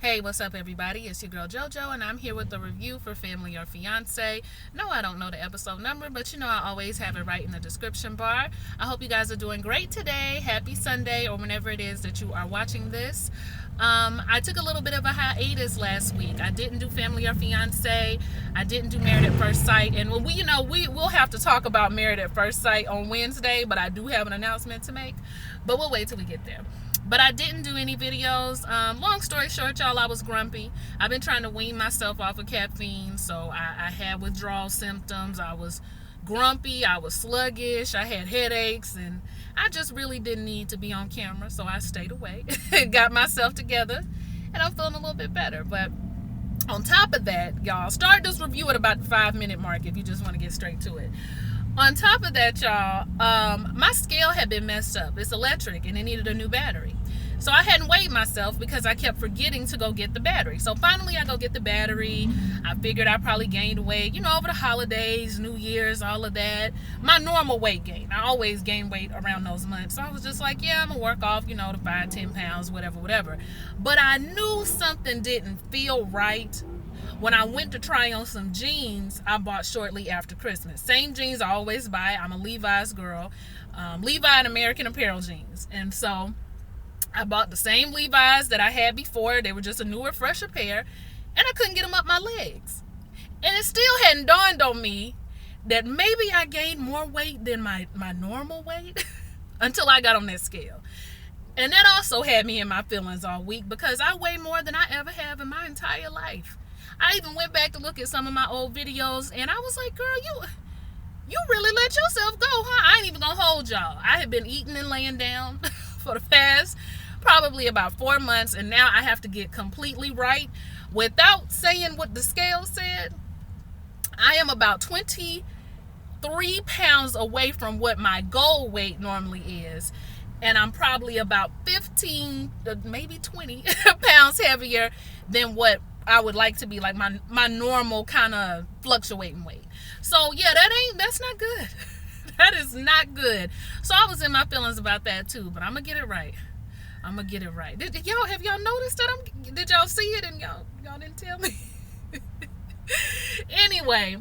Hey, what's up, everybody? It's your girl JoJo, and I'm here with a review for Family or Fiance. No, I don't know the episode number, but I always have it right in the description bar. I hope you guys are doing great today. Happy Sunday, or whenever it is that you are watching this. I took a little bit of a hiatus last week. I didn't do Family or Fiance. I didn't do Married at First Sight, and we'll have to talk about Married at First Sight on Wednesday. But I do have an announcement to make. But we'll wait till we get there. But I didn't do any videos. Long story short, y'all, I was grumpy. I've been trying to wean myself off of caffeine, so I had withdrawal symptoms. I was grumpy. I was sluggish. I had headaches, and I just really didn't need to be on camera, so I stayed away, got myself together, and I'm feeling a little bit better. But on top of that, y'all, start this review at about the 5-minute mark if you just want to get straight to it. On top of that, y'all, my scale had been messed up. It's electric, and it needed a new battery. So I hadn't weighed myself because I kept forgetting to go get the battery. So finally I go get the battery. I figured I probably gained weight, over the holidays, New Year's, all of that. My normal weight gain. I always gain weight around those months. So I was just like, yeah, I'm going to work off, the 5-10 pounds, whatever. But I knew something didn't feel right when I went to try on some jeans I bought shortly after Christmas. Same jeans I always buy. I'm a Levi's girl. Levi and American Apparel jeans. And so I bought the same Levi's that I had before. They were just a newer, fresher pair. And I couldn't get them up my legs. And it still hadn't dawned on me that maybe I gained more weight than my normal weight until I got on that scale. And that also had me in my feelings all week because I weigh more than I ever have in my entire life. I even went back to look at some of my old videos, and I was like, girl, you really let yourself go, huh? I ain't even gonna hold y'all. I had been eating and laying down for the past probably about 4 months, and now I have to get completely right. Without saying what the scale said, I am about 23 pounds away from what my goal weight normally is, and I'm probably about 15, maybe 20 pounds heavier than what I would like to be, like my normal kind of fluctuating weight. So yeah, that's not good. That is not good. So I was in my feelings about that too, but I'm gonna get it right. Have y'all noticed that did y'all see it and y'all didn't tell me? Anyway,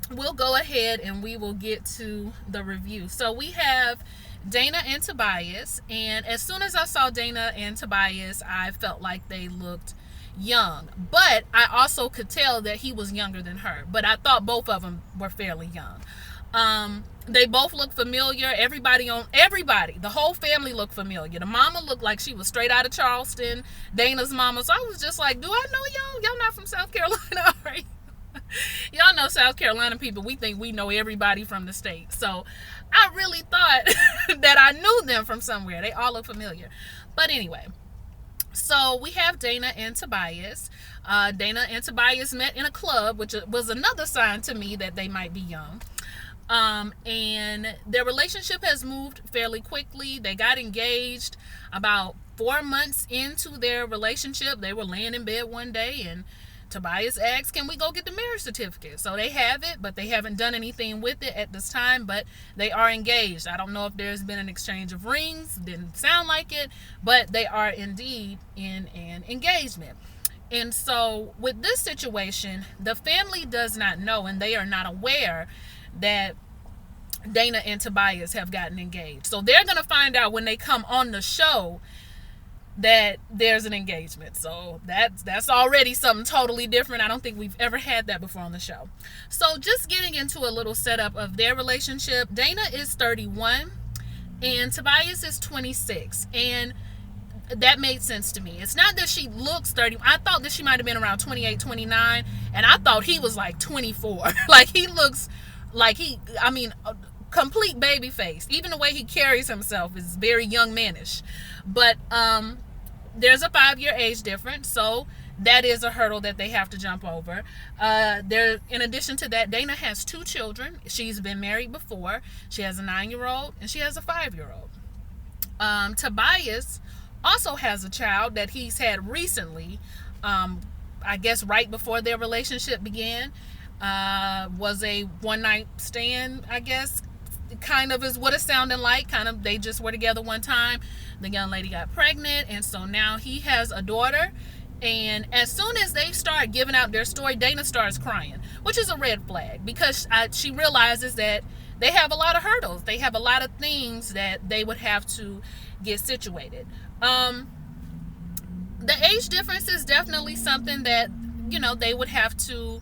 we'll go ahead and we will get to the review. So we have Dayna and Tobias, and as soon as I saw Dayna and Tobias, I felt like they looked young, but I also could tell that he was younger than her, but I thought both of them were fairly young. They both look familiar. The whole family looked familiar. The mama looked like she was straight out of Charleston, Dayna's mama. So I was just like, do I know y'all? Y'all not from South Carolina, right? Y'all know South Carolina people, we think we know everybody from the state. So I really thought that I knew them from somewhere. They all look familiar. But anyway, so we have Dayna and Tobias. Dayna and Tobias met in a club, which was another sign to me that they might be young. And their relationship has moved fairly quickly. They got engaged about 4 months into their relationship. They were laying in bed one day, and Tobias asked, can we go get the marriage certificate? So they have it, but they haven't done anything with it at this time, but they are engaged. I don't know if there's been an exchange of rings. Didn't sound like it, but they are indeed in an engagement. And so with this situation, the family does not know, and they are not aware that Dayna and Tobias have gotten engaged. So they're going to find out when they come on the show that there's an engagement. So that's already something totally different. I don't think we've ever had that before on the show. So just getting into a little setup of their relationship. Dayna is 31 and Tobias is 26. And that made sense to me. It's not that she looks 30. I thought that she might have been around 28, 29. And I thought he was like 24. Like he looks like complete baby face. Even the way he carries himself is very young manish. But there's a 5-year age difference, so that is a hurdle that they have to jump over. In addition to that, Dayna has 2 children. She's been married before. She has a 9-year-old and she has a 5-year-old. Tobias also has a child that he's had recently, I guess right before their relationship began. Was a one-night stand, I guess, kind of is what it sounded like. Kind of, they just were together one time. The young lady got pregnant, and so now he has a daughter. And as soon as they start giving out their story, Dayna starts crying, which is a red flag, because she realizes that they have a lot of hurdles. They have a lot of things that they would have to get situated. The age difference is definitely something that, they would have to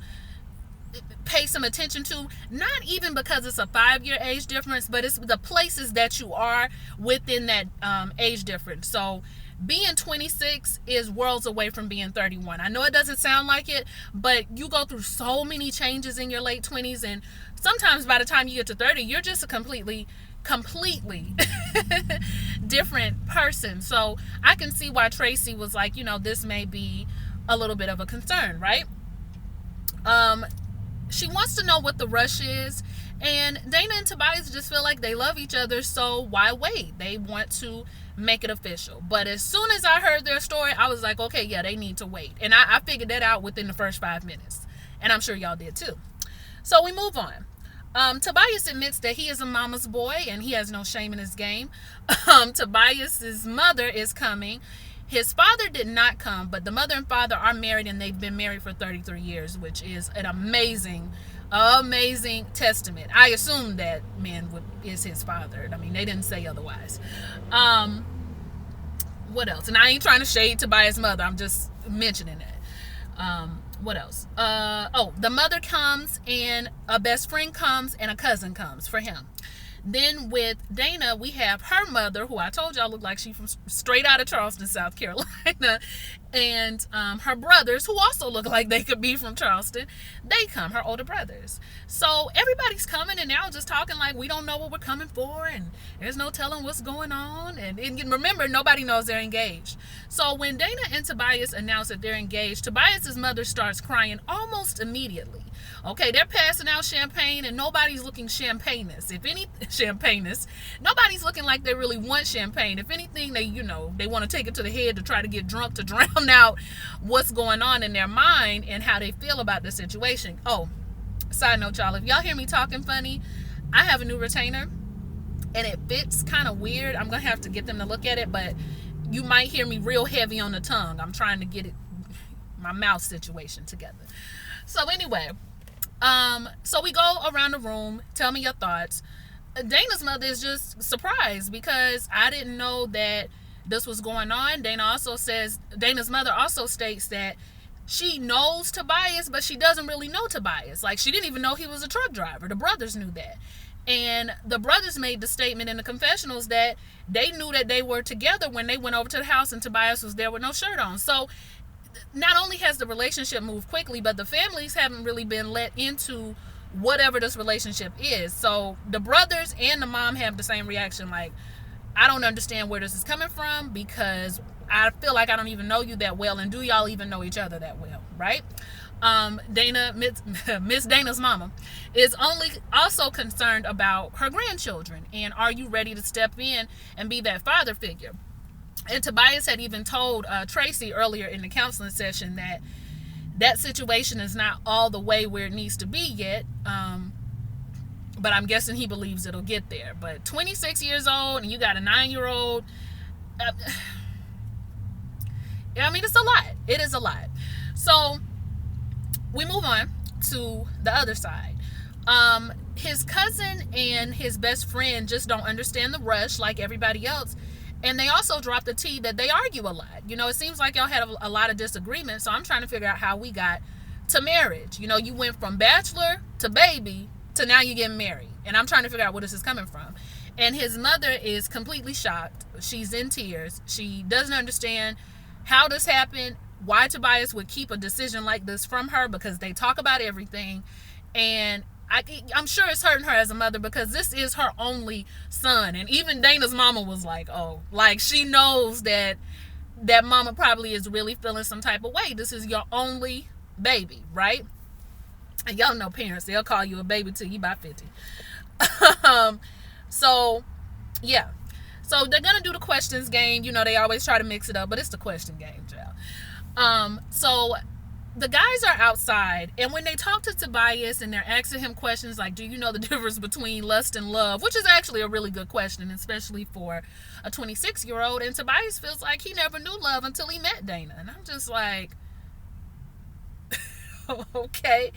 pay some attention to, not even because it's a 5-year age difference, but it's the places that you are within that age difference. So being 26 is worlds away from being 31. I know it doesn't sound like it, but you go through so many changes in your late 20s, and sometimes by the time you get to 30, you're just a completely different person. So I can see why Tracy was like, this may be a little bit of a concern, right? She wants to know what the rush is, and Dayna and Tobias just feel like they love each other, so why wait? They want to make it official. But as soon as I heard their story, I was like, okay, yeah, they need to wait. And I figured that out within the first 5 minutes, and I'm sure y'all did too. So we move on. Tobias admits that he is a mama's boy and he has no shame in his game. Tobias's mother is coming. His father did not come, but the mother and father are married, and they've been married for 33 years, which is an amazing testament. I assume that man is his father. I mean, they didn't say otherwise. What else? And I ain't trying to shade Tobias' mother. I'm just mentioning it. What else? The mother comes, and a best friend comes, and a cousin comes for him. Then with Dayna, we have her mother, who I told y'all looked like she from straight out of Charleston, South Carolina, and her brothers, who also look like they could be from Charleston. They come, her older brothers. So everybody's coming, and now just talking like we don't know what we're coming for, and there's no telling what's going on. And remember, nobody knows they're engaged. So when Dayna and Tobias announce that they're engaged, Tobias's mother starts crying almost immediately. Okay, they're passing out champagne, and nobody's looking champagnous. If any champagnous, nobody's looking like they really want champagne. If anything, they want to take it to the head to try to get drunk, to drown out what's going on in their mind and how they feel about the situation. Oh, side note, y'all, if y'all hear me talking funny, I have a new retainer, and it fits kind of weird. I'm gonna have to get them to look at it, but you might hear me real heavy on the tongue. I'm trying to get my mouth situation together. So anyway, so we go around the room. Tell me your thoughts. Dayna's mother is just surprised because I didn't know that this was going on. Dayna's mother also states that she knows Tobias, but she doesn't really know Tobias. Like, she didn't even know he was a truck driver. The brothers knew that. And the brothers made the statement in the confessionals that they knew that they were together when they went over to the house and Tobias was there with no shirt on. So not only has the relationship moved quickly, but the families haven't really been let into whatever this relationship is. So the brothers and the mom have the same reaction, like, I don't understand where this is coming from, because I feel like I don't even know you that well, and do y'all even know each other that well, right? Miss Dayna's mama is also concerned about her grandchildren, and are you ready to step in and be that father figure? And Tobias had even told Tracy earlier in the counseling session that situation is not all the way where it needs to be yet. But I'm guessing he believes it'll get there. But 26 years old and you got a 9-year-old. I mean, it's a lot. It is a lot. So we move on to the other side. His cousin and his best friend just don't understand the rush like everybody else. And they also dropped the tea that they argue a lot. It seems like y'all had a lot of disagreements. So I'm trying to figure out how we got to marriage. You went from bachelor to baby to now you getting married. And I'm trying to figure out where this is coming from. And his mother is completely shocked. She's in tears. She doesn't understand how this happened, why Tobias would keep a decision like this from her, because they talk about everything. And I'm sure it's hurting her as a mother, because this is her only son. And even Dayna's mama was like, oh, like, she knows that mama probably is really feeling some type of way. This is your only baby, right? And y'all know parents, they'll call you a baby till you about 50. So yeah, so they're gonna do the questions game. They always try to mix it up, but it's the question game, child. So the guys are outside, and when they talk to Tobias and they're asking him questions like, do you know the difference between lust and love, which is actually a really good question, especially for a 26-year-old, and Tobias feels like he never knew love until he met Dayna, and I'm just like, okay.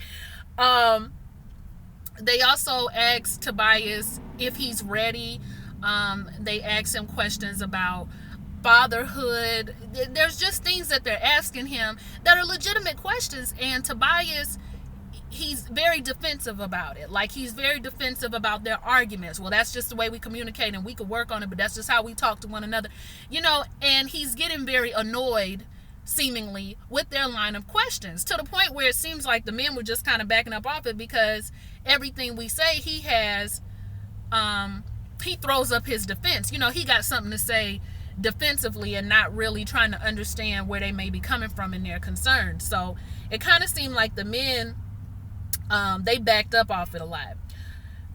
They also ask Tobias if he's ready. They ask him questions about fatherhood. There's just things that they're asking him that are legitimate questions, and Tobias, he's very defensive about it. Like, he's very defensive about their arguments. Well, that's just the way we communicate and we could work on it, but that's just how we talk to one another, and he's getting very annoyed, seemingly, with their line of questions, to the point where it seems like the men were just kind of backing up off it, because everything we say, he throws up his defense. He got something to say defensively and not really trying to understand where they may be coming from in their concerns. So it kind of seemed like the men, they backed up off it a lot.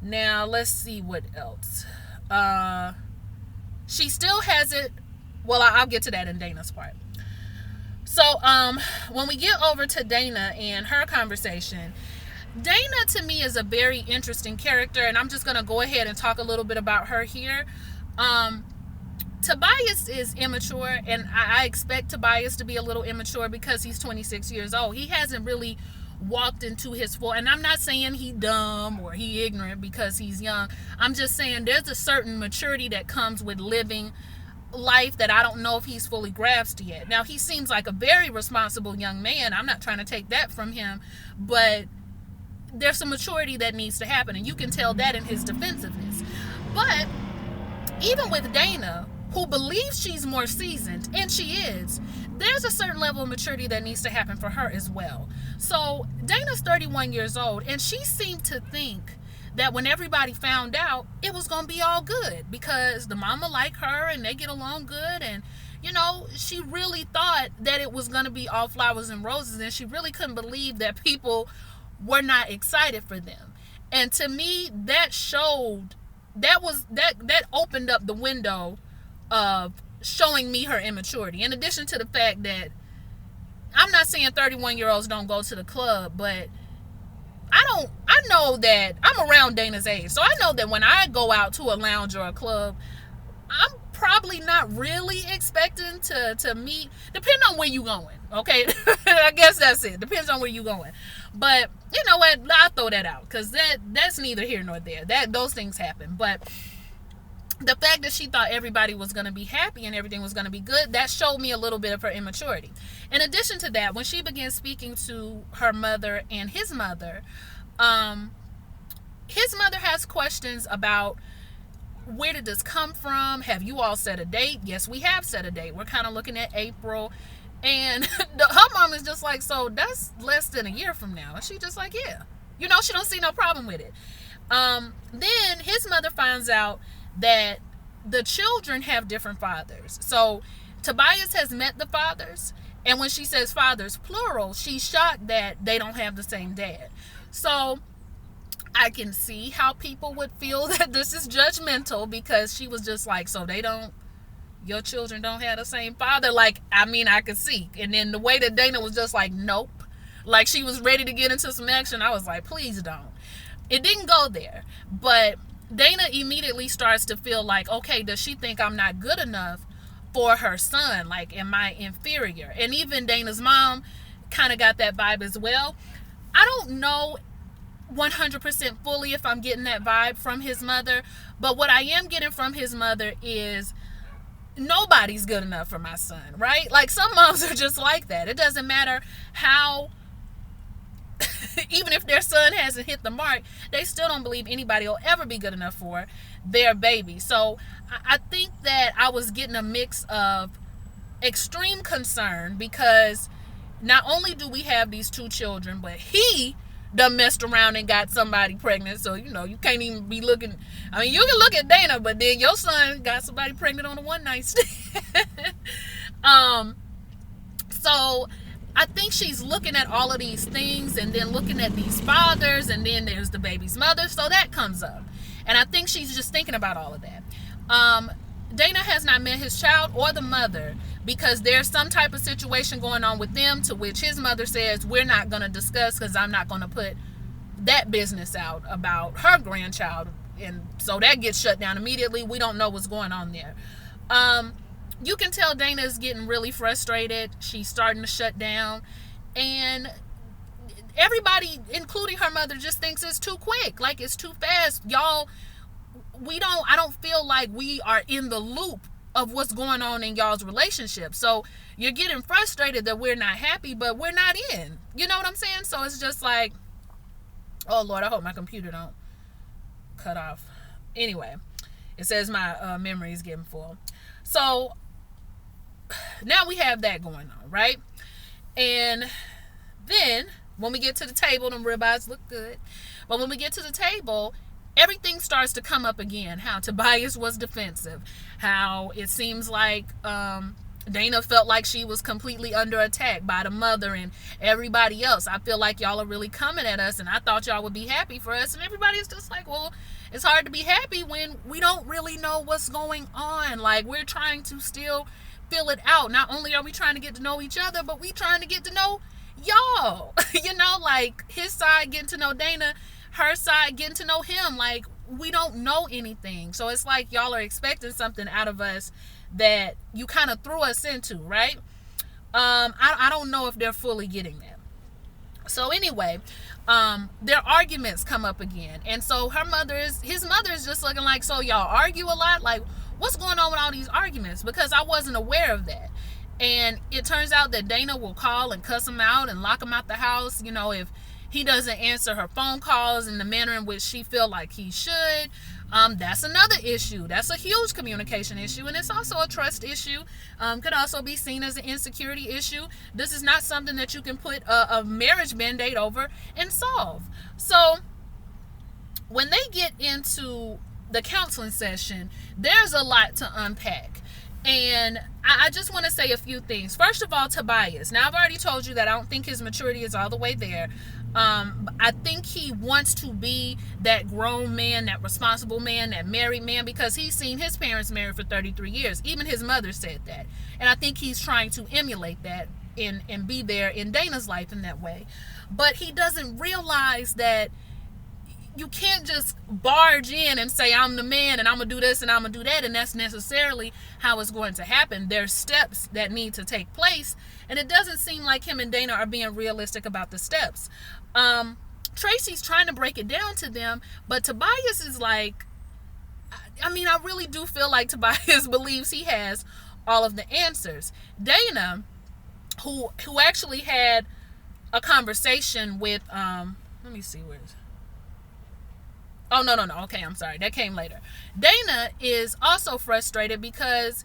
Now, let's see what else. She still has it. Well, I'll get to that in Dayna's part. So when we get over to Dayna and her conversation, Dayna to me is a very interesting character, and I'm just going to go ahead and talk a little bit about her here. Tobias is immature, and I expect Tobias to be a little immature because he's 26 years old. He hasn't really walked into his full, and I'm not saying he dumb or he ignorant because he's young. I'm just saying there's a certain maturity that comes with living life that I don't know if he's fully grasped yet. Now, he seems like a very responsible young man. I'm not trying to take that from him, but there's some maturity that needs to happen, and you can tell that in his defensiveness. But even with Dayna, who believes she's more seasoned, and she is, there's a certain level of maturity that needs to happen for her as well. So Dayna's 31 years old, and she seemed to think that when everybody found out, it was going to be all good because the mama like her and they get along good, and she really thought that it was going to be all flowers and roses, and she really couldn't believe that people were not excited for them. And to me, that showed, that opened up the window of showing me her immaturity. In addition to the fact that I'm not saying 31-year-olds don't go to the club, but I know that I'm around Dayna's age, so I know that when I go out to a lounge or a club, I'm probably not really expecting to meet, depending on where you going, okay? I guess that's it. Depends on where you going. But you know what? I'll throw that out because that's neither here nor there. Those things happen. But the fact that she thought everybody was going to be happy and everything was going to be good, that showed me a little bit of her immaturity. In addition to that, when she began speaking to her mother and his mother has questions about, where did this come from? Have you all set a date? Yes, we have set a date. We're kind of looking at April. And her mom is just like, so that's less than a year from now. And she just like, yeah. She don't see no problem with it. Then his mother finds out that the children have different fathers. So Tobias has met the fathers, and when she says fathers plural, she's shocked that they don't have the same dad. So I can see how people would feel that this is judgmental, because she was just like, so your children don't have the same father? Like, I could see. And then the way that Dayna was just like, nope, like she was ready to get into some action, I was like, please don't. It didn't go there. But Dayna immediately starts to feel like, okay, does she think I'm not good enough for her son? Like, am I inferior? And even Dayna's mom kind of got that vibe as well. I don't know 100% fully if I'm getting that vibe from his mother, but what I am getting from his mother is nobody's good enough for my son, right? Like, some moms are just like that. It doesn't matter how even if their son hasn't hit the mark, they still don't believe anybody will ever be good enough for their baby. So I think that I was getting a mix of extreme concern, because not only do we have these two children, but he done messed around and got somebody pregnant. So, you can't even be looking. You can look at Dayna, but then your son got somebody pregnant on a one night stand. So I think she's looking at all of these things, and then looking at these fathers, and then there's the baby's mother. So that comes up. And I think she's just thinking about all of that. Dayna has not met his child or the mother, because there's some type of situation going on with them, to which his mother says, we're not going to discuss because I'm not going to put that business out about her grandchild. And so that gets shut down immediately. We don't know what's going on there. You can tell Dayna is getting really frustrated. She's starting to shut down. And everybody, including her mother, just thinks it's too quick. Like, it's too fast. Y'all, I don't feel like we are in the loop of what's going on in y'all's relationship. So you're getting frustrated that we're not happy, but we're not in. You know what I'm saying? So it's just like, oh Lord, I hope my computer don't cut off. Anyway, it says my memory is getting full. So now we have that going on, right? And then when we get to the table, them ribeyes look good. But when we get to the table, everything starts to come up again. How Tobias was defensive. How it seems like Dayna felt like she was completely under attack by the mother and everybody else. I feel like y'all are really coming at us, and I thought y'all would be happy for us. And everybody's just like, well, it's hard to be happy when we don't really know what's going on. Like, we're trying to still feel it out. Not only are we trying to get to know each other, but we trying to get to know y'all. You know, like, his side getting to know Dayna, her side getting to know him. Like, we don't know anything. So it's like y'all are expecting something out of us that you kind of threw us into, right? I don't know if they're fully getting that. So anyway, their arguments come up again. And so his mother is just looking like, so y'all argue a lot? Like, what's going on with all these arguments? Because I wasn't aware of that. And it turns out that Dayna will call and cuss him out and lock him out the house, you know, if he doesn't answer her phone calls in the manner in which she feel like he should. That's another issue. That's a huge communication issue, and it's also a trust issue. Could also be seen as an insecurity issue. This is not something that you can put a marriage band-aid over and solve. So when they get into the counseling session, there's a lot to unpack. And I just want to say a few things. First of all, Tobias. Now, I've already told you that I don't think his maturity is all the way there. I think he wants to be that grown man, that responsible man, that married man, because he's seen his parents married for 33 years. Even his mother said that. And I think he's trying to emulate that and be there in Dayna's life in that way. But he doesn't realize that you can't just barge in and say, I'm the man and I'm going to do this and I'm going to do that. And that's necessarily how it's going to happen. There's steps that need to take place. And it doesn't seem like him and Dayna are being realistic about the steps. Tracy's trying to break it down to them, but Tobias is like, I really do feel like Tobias believes he has all of the answers. Dayna, who actually had a conversation with, let me see where it's, oh, no. Okay, I'm sorry. That came later. Dayna is also frustrated because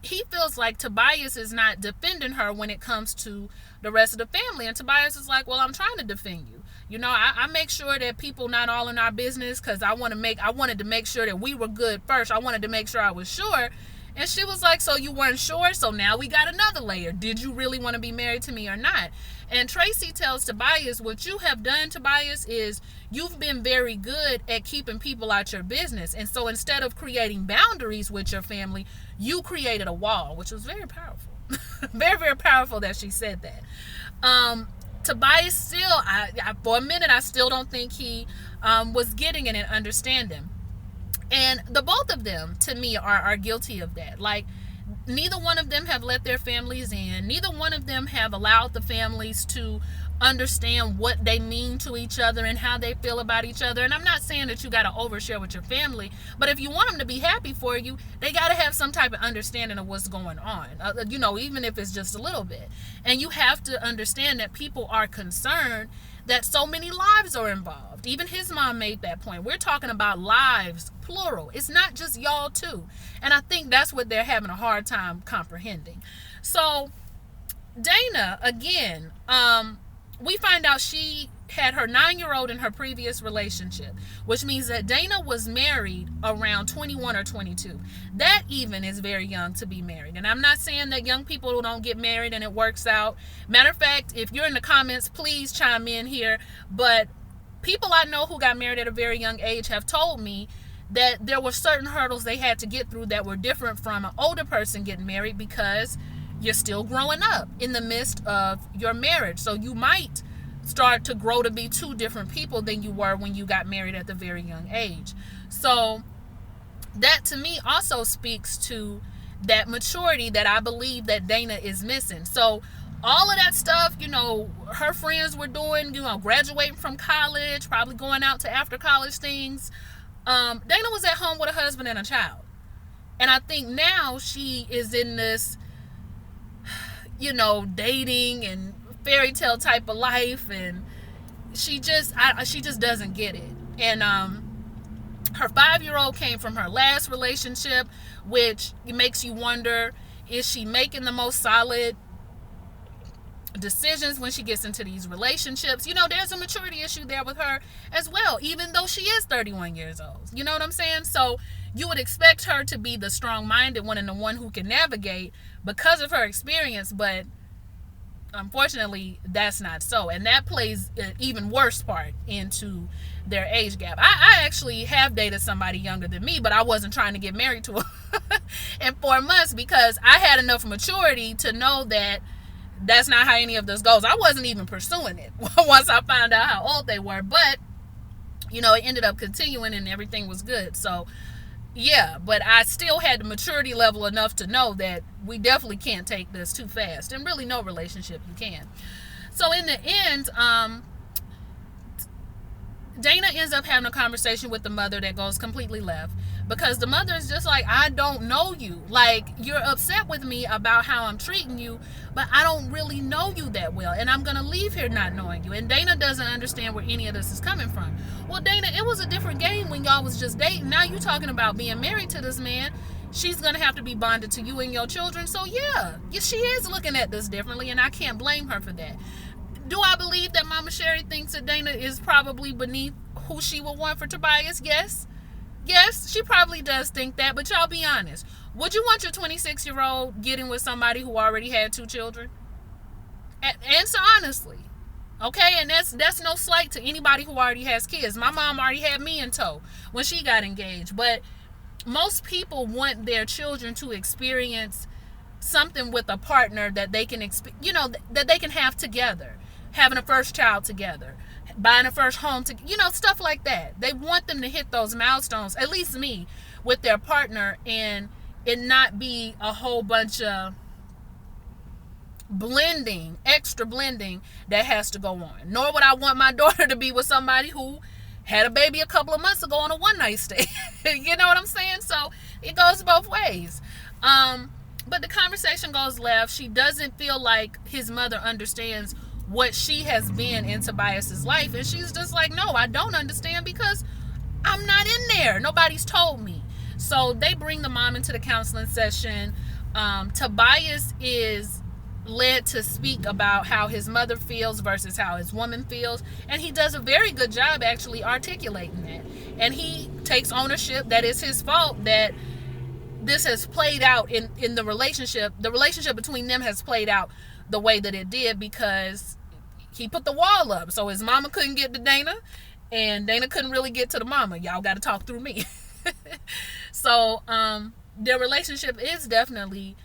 he feels like Tobias is not defending her when it comes to the rest of the family. And Tobias is like, well, I'm trying to defend you. You know, I make sure that people not all in our business because I wanted to make sure that we were good first. I wanted to make sure I was sure. And she was like, so you weren't sure? So now we got another layer. Did you really want to be married to me or not? And Tracy tells Tobias, what you have done, Tobias, is you've been very good at keeping people out your business. And so instead of creating boundaries with your family, you created a wall, which was very powerful. Very, very powerful that she said that. Tobias still, for a minute, I still don't think he was getting it and understanding. And the both of them, to me, are guilty of that. Like, neither one of them have let their families in. Neither one of them have allowed the families to understand what they mean to each other and how they feel about each other. And I'm not saying that you got to overshare with your family, but if you want them to be happy for you, they got to have some type of understanding of what's going on, even if it's just a little bit. And you have to understand that people are concerned that so many lives are involved. Even his mom made that point. We're talking about lives, plural. It's not just y'all too. And I think that's what they're having a hard time comprehending. So Dayna, again, we find out she had her 9-year-old in her previous relationship, which means that Dayna was married around 21 or 22. That even is very young to be married. And I'm not saying that young people don't get married and it works out. Matter of fact, if you're in the comments, please chime in here. But people I know who got married at a very young age have told me that there were certain hurdles they had to get through that were different from an older person getting married because you're still growing up in the midst of your marriage. So you might start to grow to be two different people than you were when you got married at the very young age. So that to me also speaks to that maturity that I believe that Dayna is missing. So all of that stuff, her friends were doing, graduating from college, probably going out to after college things. Dayna was at home with a husband and a child. And I think now she is in this, dating and fairy tale type of life, and she just doesn't get it. And her 5-year-old came from her last relationship, which makes you wonder, is she making the most solid decisions when she gets into these relationships? There's a maturity issue there with her as well, even though she is 31 years old. You know what I'm saying? So you would expect her to be the strong-minded one and the one who can navigate because of her experience, but unfortunately that's not so, and that plays an even worse part into their age gap. I actually have dated somebody younger than me, but I wasn't trying to get married to her in 4 months because I had enough maturity to know that that's not how any of this goes. I wasn't even pursuing it once I found out how old they were, but it ended up continuing and everything was good. So yeah, but I still had the maturity level enough to know that we definitely can't take this too fast, and really no relationship you can. So in the end, Dayna ends up having a conversation with the mother that goes completely left, because the mother is just like, I don't know you. Like, you're upset with me about how I'm treating you, but I don't really know you that well, and I'm going to leave here not knowing you. And Dayna doesn't understand where any of this is coming from. Well, Dayna, it was a different game when y'all was just dating. Now you talking about being married to this man. She's going to have to be bonded to you and your children. So yeah, she is looking at this differently, and I can't blame her for that. Do I believe that Mama Sherry thinks that Dayna is probably beneath who she would want for Tobias? Yes, she probably does think that, but y'all be honest. Would you want your 26-year-old getting with somebody who already had 2 children? Answer honestly. Okay, and that's no slight to anybody who already has kids. My mom already had me in tow when she got engaged, but most people want their children to experience something with a partner that they can that they can have together. Having a first child together, buying a first home stuff like that. They want them to hit those milestones, at least me, with their partner, and it not be a whole bunch of extra blending that has to go on. Nor would I want my daughter to be with somebody who had a baby a couple of months ago on a one-night stay. You know what I'm saying? So it goes both ways. But the conversation goes left. She doesn't feel like his mother understands what she has been in Tobias's life, and she's just like, no, I don't understand because I'm not in there. Nobody's told me. So they bring the mom into the counseling session. Tabias is led to speak about how his mother feels versus how his woman feels, and he does a very good job actually articulating that, and he takes ownership that it's his fault that this has played out in the relationship between them has played out the way that it did, because he put the wall up so his mama couldn't get to Dayna, and Dayna couldn't really get to the mama. Y'all got to talk through me. So their relationship is definitely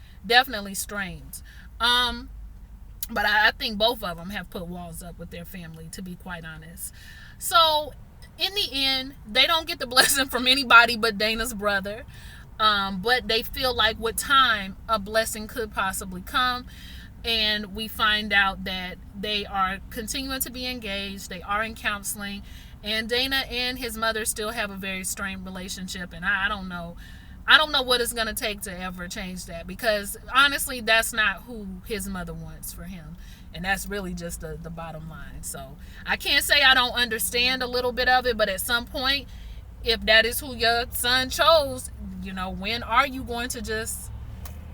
strained. But I think both of them have put walls up with their family, to be quite honest. So in the end, they don't get the blessing from anybody but Dayna's brother. But they feel like with time, a blessing could possibly come. And we find out that they are continuing to be engaged. They are in counseling. And Dayna and his mother still have a very strained relationship. And I don't know what it's going to take to ever change that. Because honestly, that's not who his mother wants for him. And that's really just the bottom line. So I can't say I don't understand a little bit of it. But at some point, if that is who your son chose, when are you going to just...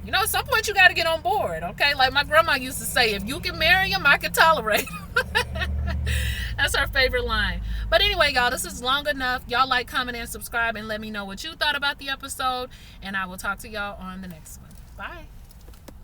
at some point you got to get on board, okay? Like my grandma used to say, if you can marry him, I can tolerate him. That's her favorite line. But anyway, y'all, this is long enough. Y'all like, comment, and subscribe, and let me know what you thought about the episode. And I will talk to y'all on the next one. Bye.